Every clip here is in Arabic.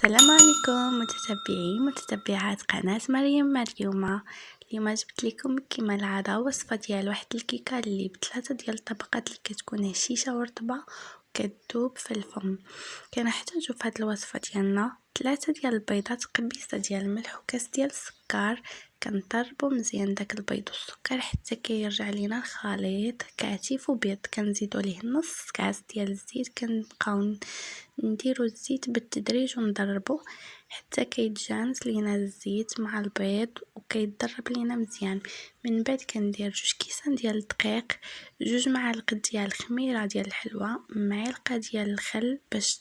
السلام عليكم متتبعي متتبعات قناة مريم. اليوم جبت لكم كما العادة وصفة ديال واحد الكيكة اللي بثلاثة ديال الطبقات اللي كتكون هشيشة ورطبة وكتذوب في الفم. كنحتاجو في هاد الوصفة ديالنا 3 ديال البيضات، قبيصة ديال الملح وكاس ديال السكر. كنضربو مزيان داك البيض والسكر حتى كيرجع لينا الخليط كثيف وبيض. كنزيدو ليه نص كاس ديال الزيت، كنبقاو نديرو الزيت بالتدريج ونضربو حتى كيتجانس لينا الزيت مع البيض وكيتضرب لينا مزيان. من بعد كندير 2 كيسان ديال الدقيق، 2 معالق ديال الخميره ديال الحلوى، معلقه ديال الخل باش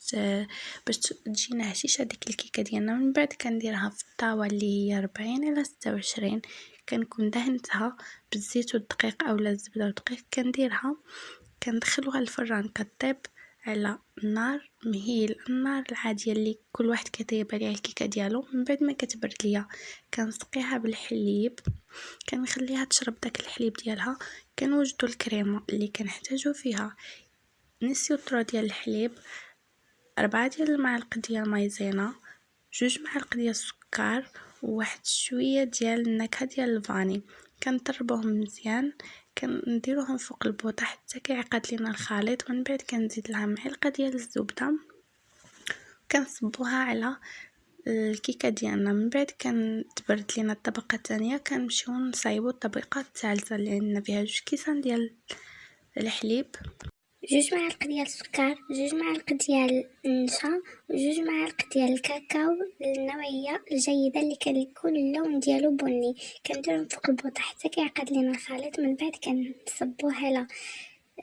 تجينا هشيشه ديك الكيكه ديالنا. من بعد كنديرها في الطاوه اللي هي 40 الى 26، كنكون دهنتها بالزيت والدقيق اولا الزبده والدقيق. كندخلوها الفران كطيب على نار مهيل، النار العاديه اللي كل واحد كيطيب عليها الكيكه ديالو. من بعد ما كتبرد ليا كنسقيها بالحليب، كنخليها تشرب داك الحليب ديالها. كنوجدوا الكريمه اللي كنحتاجو فيها نص لتر ديال الحليب، 4 ديال المعالق ديال مايزينا، 2 معالق ديال السكر، وواحد شويه ديال النكهه ديال الفاني. كنضربوهم مزيان، كنديروهم فوق البوطه حتى كيعقد لينا الخليط. من بعد كنزيد لها معلقه ديال الزبده، كنصبوها على الكيكه ديالنا. من بعد كنتبرد لينا الطبقه الثانيه، كنمشيو نصايبو الطبقه الثالثه اللي عندنا فيها 2 كيسان ديال الحليب، 2 معالق ديال السكر، 2 معالق ديال النشا، و2 معالق ديال الكاكاو النوعيه الجيده اللي كيكون اللون ديالو بني. كنديرهم فوق البوطه حتى كيعقد لينا الخليط. من بعد كنصبوه على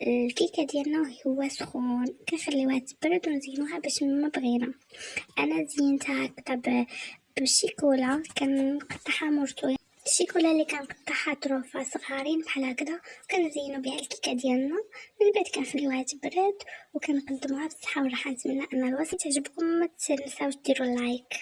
الكيكه ديالنا وهو سخون، كنخليوها تبرد ونزينوها باش ما بغينا. انا زينتها هكا بالشيكولا، كنقطعها مرطويه، الشيكولا اللي كنقطعها طروفه صغارين بحال هكذا، كنزينو بها الكيكه ديالنا. من بعد كنخليوها تبرد وكنقدموها بالصحه والراحه. نتمنى ان الوصفه تعجبكم، ما تنساوش ديروا لايك.